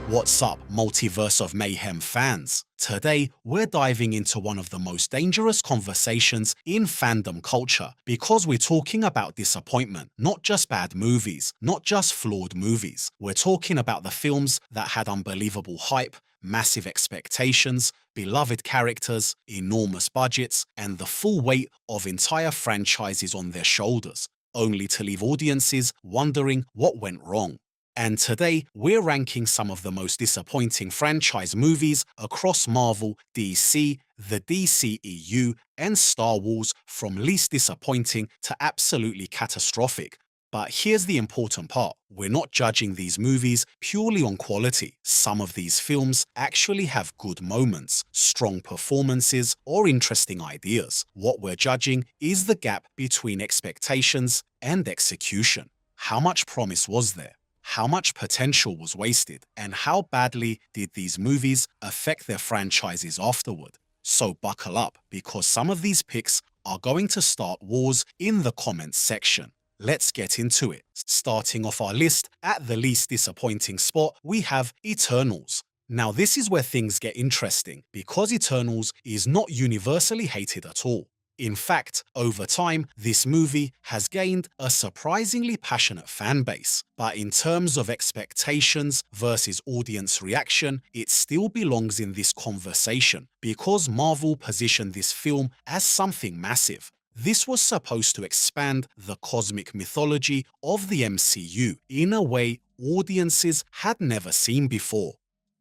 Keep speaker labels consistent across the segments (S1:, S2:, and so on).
S1: What's up, Multiverse of Mayhem fans? Today, we're diving into one of the most dangerous conversations in fandom culture because we're talking about disappointment, not just bad movies, not just flawed movies. We're talking about the films that had unbelievable hype, massive expectations, beloved characters, enormous budgets, and the full weight of entire franchises on their shoulders, only to leave audiences wondering what went wrong. And today, we're ranking some of the most disappointing franchise movies across Marvel, DC, the DCEU, and Star Wars, from least disappointing to absolutely catastrophic. But here's the important part. We're not judging these movies purely on quality. Some of these films actually have good moments, strong performances, or interesting ideas. What we're judging is the gap between expectations and execution. How much promise was there? How much potential was wasted, and how badly did these movies affect their franchises afterward? So buckle up, because some of these picks are going to start wars in the comments section. Let's get into it. Starting off our list, at the least disappointing spot, we have Eternals. Now this is where things get interesting, because Eternals is not universally hated at all. In fact, over time, this movie has gained a surprisingly passionate fan base. But in terms of expectations versus audience reaction, it still belongs in this conversation because Marvel positioned this film as something massive. This was supposed to expand the cosmic mythology of the MCU in a way audiences had never seen before.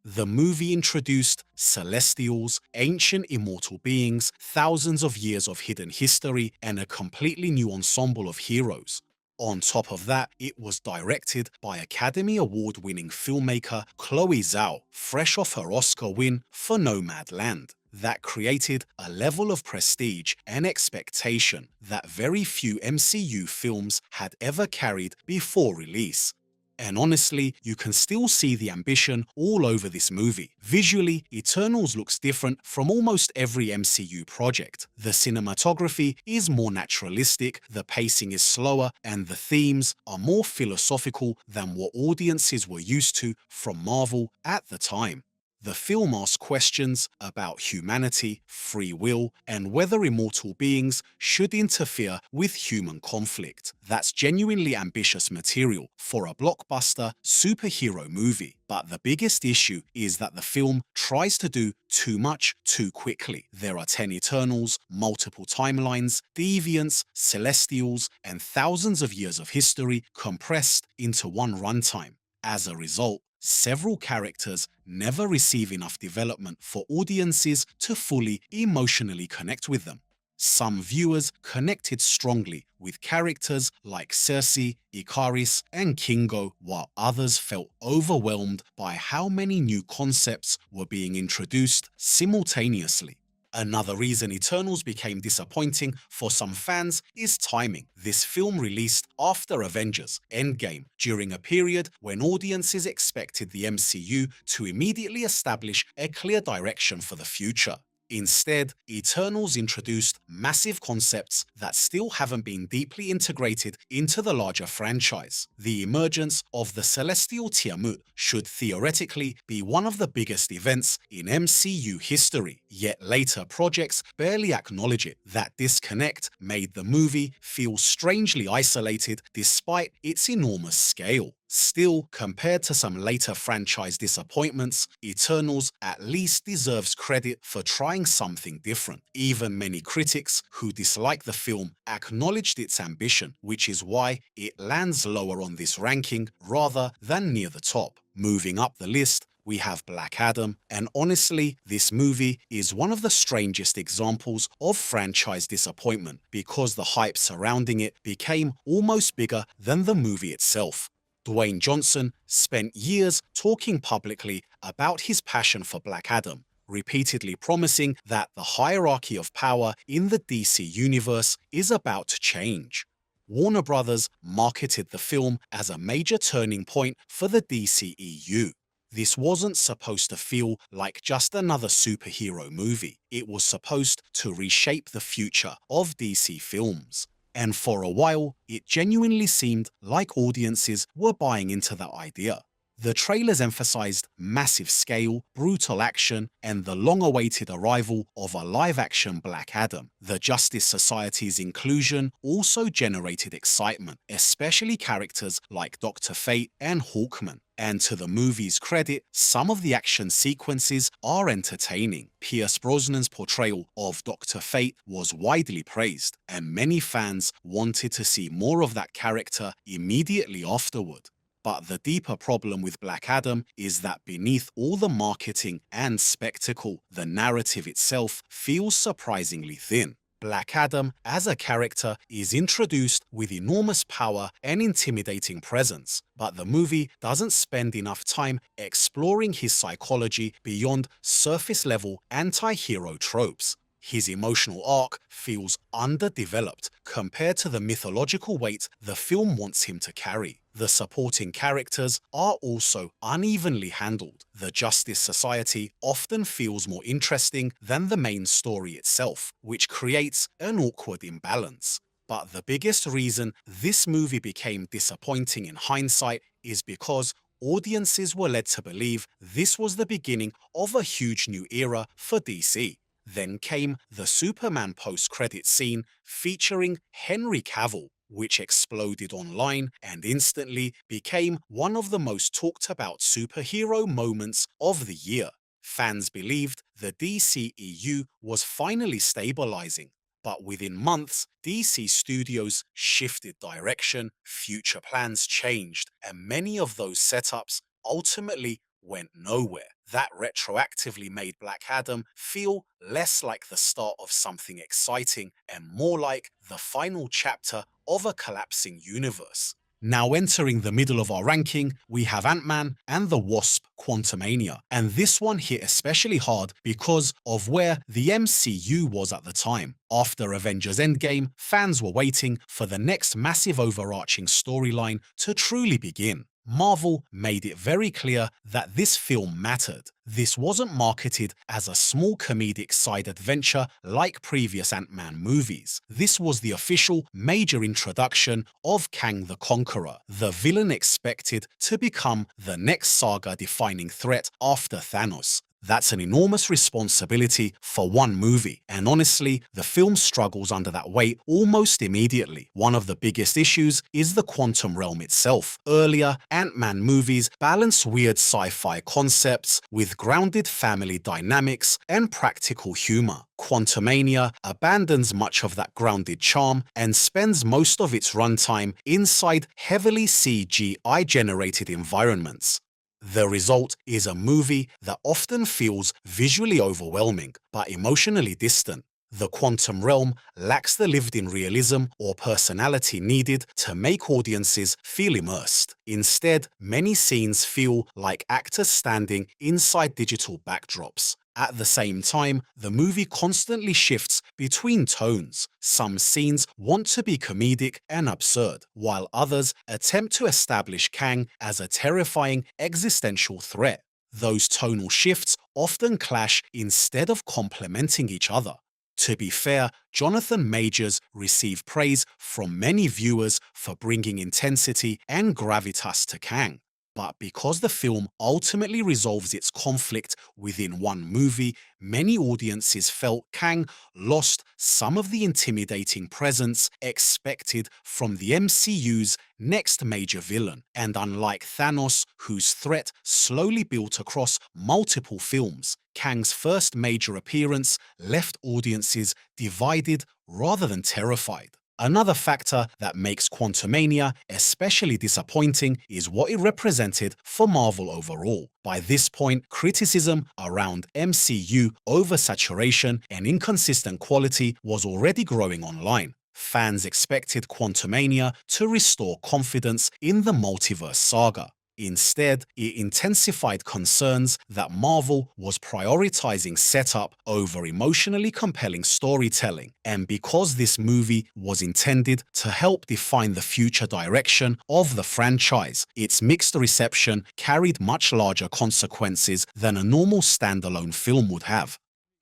S1: The movie introduced Celestials, ancient immortal beings, thousands of years of hidden history, and a completely new ensemble of heroes. On top of that, it was directed by Academy Award-winning filmmaker Chloe Zhao, fresh off her Oscar win for Nomadland. That created a level of prestige and expectation that very few MCU films had ever carried before release. And honestly, you can still see the ambition all over this movie. Visually, Eternals looks different from almost every MCU project. The cinematography is more naturalistic, the pacing is slower, and the themes are more philosophical than what audiences were used to from Marvel at the time. The film asks questions about humanity, free will, and whether immortal beings should interfere with human conflict. That's genuinely ambitious material for a blockbuster superhero movie. But the biggest issue is that the film tries to do too much too quickly. There are 10 Eternals, multiple timelines, deviants, celestials, and thousands of years of history compressed into one runtime. As a result, several characters never receive enough development for audiences to fully emotionally connect with them. Some viewers connected strongly with characters like Cersei, Ikaris, and Kingo, while others felt overwhelmed by how many new concepts were being introduced simultaneously. Another reason Eternals became disappointing for some fans is timing. This film released after Avengers Endgame, during a period when audiences expected the MCU to immediately establish a clear direction for the future. Instead, Eternals introduced massive concepts that still haven't been deeply integrated into the larger franchise. The emergence of the celestial Tiamut should theoretically be one of the biggest events in MCU history, yet later projects barely acknowledge it. That disconnect made the movie feel strangely isolated despite its enormous scale. Still, compared to some later franchise disappointments, Eternals at least deserves credit for trying something different. Even many critics who dislike the film acknowledged its ambition, which is why it lands lower on this ranking rather than near the top. Moving up the list, we have Black Adam, and honestly, this movie is one of the strangest examples of franchise disappointment because the hype surrounding it became almost bigger than the movie itself. Dwayne Johnson spent years talking publicly about his passion for Black Adam, repeatedly promising that the hierarchy of power in the DC universe is about to change. Warner Brothers marketed the film as a major turning point for the DCEU. This wasn't supposed to feel like just another superhero movie. It was supposed to reshape the future of DC films. And for a while, it genuinely seemed like audiences were buying into that idea. The trailers emphasized massive scale, brutal action, and the long-awaited arrival of a live-action Black Adam. The Justice Society's inclusion also generated excitement, especially characters like Dr. Fate and Hawkman. And to the movie's credit, some of the action sequences are entertaining. Pierce Brosnan's portrayal of Dr. Fate was widely praised, and many fans wanted to see more of that character immediately afterward. But the deeper problem with Black Adam is that beneath all the marketing and spectacle, the narrative itself feels surprisingly thin. Black Adam, as a character, is introduced with enormous power and intimidating presence, but the movie doesn't spend enough time exploring his psychology beyond surface-level anti-hero tropes. His emotional arc feels underdeveloped compared to the mythological weight the film wants him to carry. The supporting characters are also unevenly handled. The Justice Society often feels more interesting than the main story itself, which creates an awkward imbalance. But the biggest reason this movie became disappointing in hindsight is because audiences were led to believe this was the beginning of a huge new era for DC. Then came the Superman post-credit scene featuring Henry Cavill, which exploded online and instantly became one of the most talked about superhero moments of the year. Fans believed the DCEU was finally stabilizing, but within months, DC Studios shifted direction, future plans changed, and many of those setups ultimately went nowhere. That retroactively made Black Adam feel less like the start of something exciting and more like the final chapter of a collapsing universe. Now entering the middle of our ranking, we have Ant-Man and the Wasp: Quantumania, and this one hit especially hard because of where the MCU was at the time. After Avengers Endgame, fans were waiting for the next massive overarching storyline to truly begin. Marvel made it very clear that this film mattered. This wasn't marketed as a small comedic side adventure like previous Ant-Man movies. This was the official major introduction of Kang the Conqueror, the villain expected to become the next saga-defining threat after Thanos. That's an enormous responsibility for one movie, and honestly, the film struggles under that weight almost immediately. One of the biggest issues is the quantum realm itself. Earlier Ant-Man movies balance weird sci-fi concepts with grounded family dynamics and practical humor. Quantumania abandons much of that grounded charm and spends most of its runtime inside heavily CGI-generated environments. The result is a movie that often feels visually overwhelming, but emotionally distant. The quantum realm lacks the lived-in realism or personality needed to make audiences feel immersed. Instead, many scenes feel like actors standing inside digital backdrops. At the same time, the movie constantly shifts between tones. Some scenes want to be comedic and absurd, while others attempt to establish Kang as a terrifying existential threat. Those tonal shifts often clash instead of complementing each other. To be fair, Jonathan Majors received praise from many viewers for bringing intensity and gravitas to Kang. But because the film ultimately resolves its conflict within one movie, many audiences felt Kang lost some of the intimidating presence expected from the MCU's next major villain. And unlike Thanos, whose threat slowly built across multiple films, Kang's first major appearance left audiences divided rather than terrified. Another factor that makes Quantumania especially disappointing is what it represented for Marvel overall. By this point, criticism around MCU oversaturation and inconsistent quality was already growing online. Fans expected Quantumania to restore confidence in the multiverse saga. Instead, it intensified concerns that Marvel was prioritizing setup over emotionally compelling storytelling. And because this movie was intended to help define the future direction of the franchise, its mixed reception carried much larger consequences than a normal standalone film would have.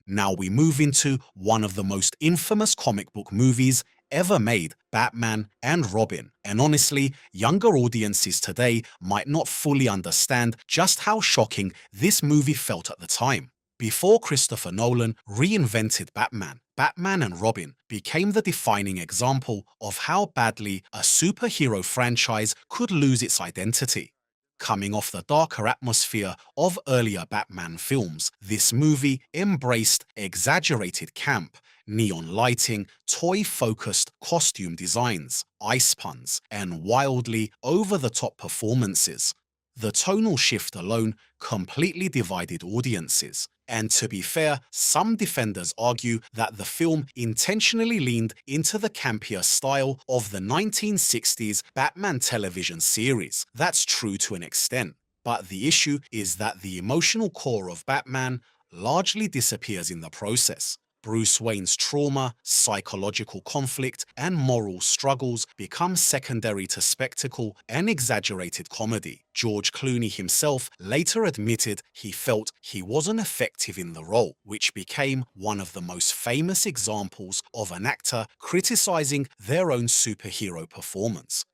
S1: Now we move into one of the most infamous comic book movies ever made, Batman and Robin. And honestly, younger audiences today might not fully understand just how shocking this movie felt at the time. Before Christopher Nolan reinvented Batman, Batman and Robin became the defining example of how badly a superhero franchise could lose its identity. Coming off the darker atmosphere of earlier Batman films, this movie embraced exaggerated camp, neon lighting, toy-focused costume designs, ice puns, and wildly over-the-top performances. The tonal shift alone completely divided audiences. And to be fair, some defenders argue that the film intentionally leaned into the campier style of the 1960s Batman television series. That's true to an extent. But the issue is that the emotional core of Batman largely disappears in the process. Bruce Wayne's trauma, psychological conflict, and moral struggles become secondary to spectacle and exaggerated comedy. George Clooney himself later admitted he felt he wasn't effective in the role, which became one of the most famous examples of an actor criticizing their own superhero performance.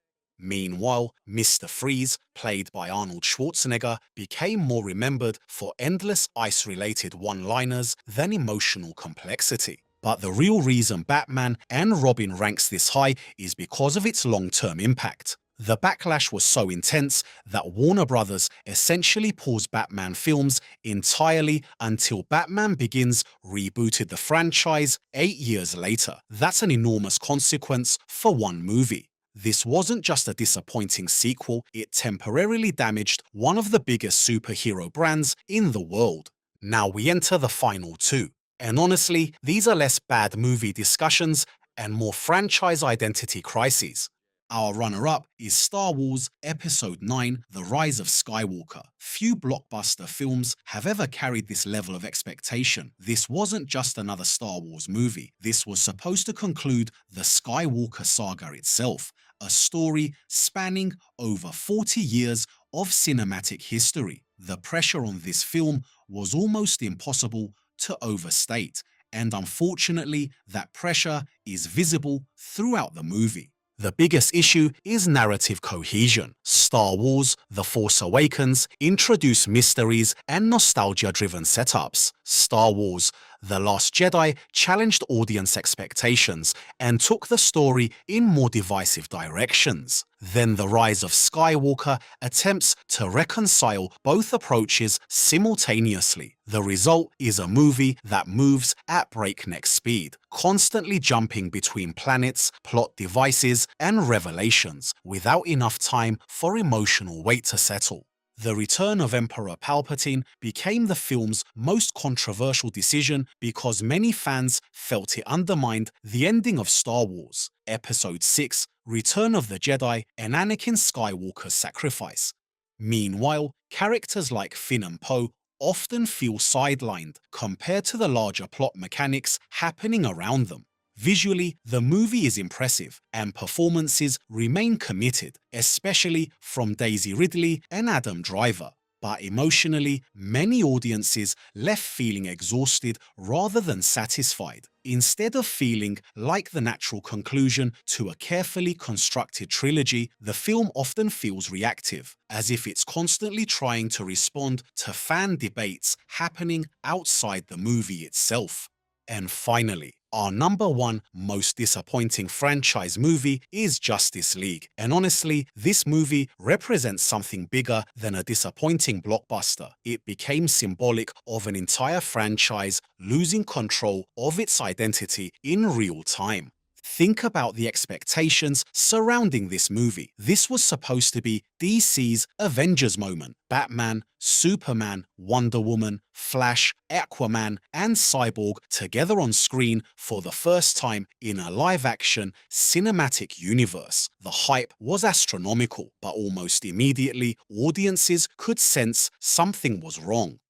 S1: Meanwhile, Mr. Freeze, played by Arnold Schwarzenegger, became more remembered for endless ice-related one-liners than emotional complexity. But the real reason Batman and Robin ranks this high is because of its long-term impact. The backlash was so intense that Warner Brothers essentially paused Batman films entirely until Batman Begins rebooted the franchise 8 years later. That's an enormous consequence for one movie. This wasn't just a disappointing sequel, it temporarily damaged one of the biggest superhero brands in the world. Now we enter the final two. And honestly, these are less bad movie discussions and more franchise identity crises. Our runner-up is Star Wars Episode 9: The Rise of Skywalker. Few blockbuster films have ever carried this level of expectation. This wasn't just another Star Wars movie. This was supposed to conclude the Skywalker saga itself, a story spanning over 40 years of cinematic history. The pressure on this film was almost impossible to overstate, and unfortunately, that pressure is visible throughout the movie. The biggest issue is narrative cohesion. Star Wars: The Force Awakens introduced mysteries and nostalgia-driven setups. Star Wars: The Last Jedi challenged audience expectations and took the story in more divisive directions. Then The Rise of Skywalker attempts to reconcile both approaches simultaneously. The result is a movie that moves at breakneck speed, constantly jumping between planets, plot devices, and revelations, without enough time for emotional weight to settle. The return of Emperor Palpatine became the film's most controversial decision because many fans felt it undermined the ending of Star Wars, Episode 6, Return of the Jedi, and Anakin Skywalker's sacrifice. Meanwhile, characters like Finn and Poe often feel sidelined compared to the larger plot mechanics happening around them. Visually, the movie is impressive, and performances remain committed, especially from Daisy Ridley and Adam Driver. But emotionally, many audiences left feeling exhausted rather than satisfied. Instead of feeling like the natural conclusion to a carefully constructed trilogy, the film often feels reactive, as if it's constantly trying to respond to fan debates happening outside the movie itself. And finally, our number one most disappointing franchise movie is Justice League. And honestly, this movie represents something bigger than a disappointing blockbuster. It became symbolic of an entire franchise losing control of its identity in real time. Think about the expectations surrounding this movie. This was supposed to be DC's Avengers moment. Batman, Superman, Wonder Woman, Flash, Aquaman, and Cyborg together on screen for the first time in a live-action cinematic universe. The hype was astronomical, but almost immediately, audiences could sense something was wrong.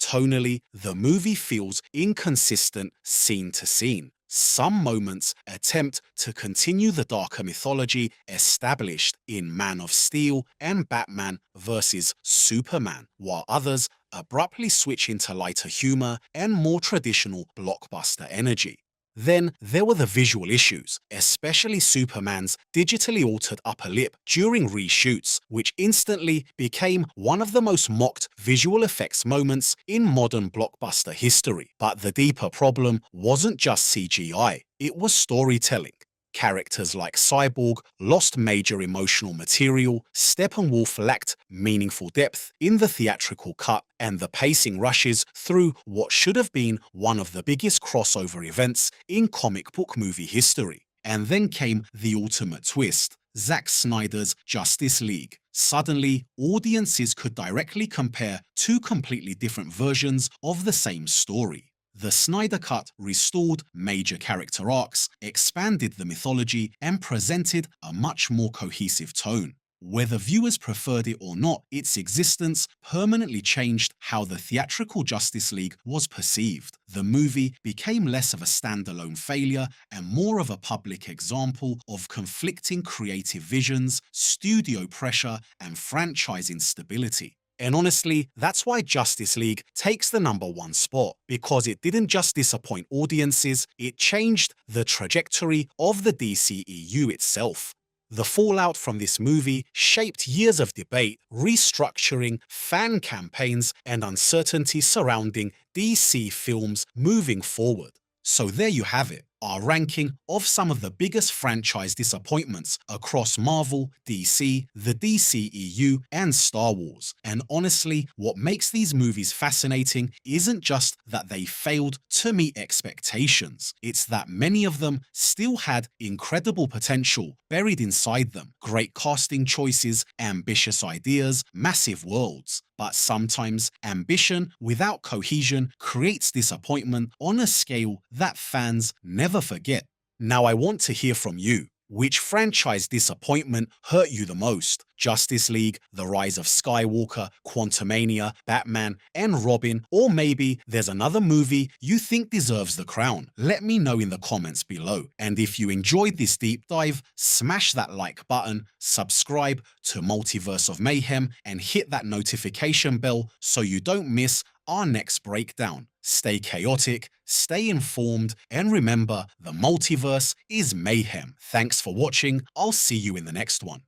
S1: Tonally, the movie feels inconsistent scene to scene. Some moments attempt to continue the darker mythology established in Man of Steel and Batman vs. Superman, while others abruptly switch into lighter humor and more traditional blockbuster energy. Then there were the visual issues, especially Superman's digitally altered upper lip during reshoots, which instantly became one of the most mocked visual effects moments in modern blockbuster history. But the deeper problem wasn't just CGI, it was storytelling. Characters like Cyborg lost major emotional material, Steppenwolf lacked meaningful depth in the theatrical cut, and the pacing rushes through what should have been one of the biggest crossover events in comic book movie history. And then came the ultimate twist: Zack Snyder's Justice League. Suddenly, audiences could directly compare two completely different versions of the same story. The Snyder Cut restored major character arcs, expanded the mythology, and presented a much more cohesive tone. Whether viewers preferred it or not, its existence permanently changed how the theatrical Justice League was perceived. The movie became less of a standalone failure and more of a public example of conflicting creative visions, studio pressure, and franchise instability. And honestly, that's why Justice League takes the #1 spot, because it didn't just disappoint audiences, it changed the trajectory of the DCEU itself. The fallout from this movie shaped years of debate, restructuring, fan campaigns, and uncertainty surrounding DC films moving forward. So there you have it, our ranking of some of the biggest franchise disappointments across Marvel, DC, the DCEU, and Star Wars. And honestly, what makes these movies fascinating isn't just that they failed to meet expectations, it's that many of them still had incredible potential buried inside them. Great casting choices, ambitious ideas, massive worlds. But sometimes ambition without cohesion creates disappointment on a scale that fans never forget. Now I want to hear from you. Which franchise disappointment hurt you the most? Justice League, The Rise of Skywalker, Quantumania, Batman, and Robin, or maybe there's another movie you think deserves the crown? Let me know in the comments below. And if you enjoyed this deep dive, smash that like button, subscribe to Multiverse of Mayhem, and hit that notification bell so you don't miss our next breakdown. Stay chaotic, stay informed, and remember, the multiverse is mayhem. Thanks for watching. I'll see you in the next one.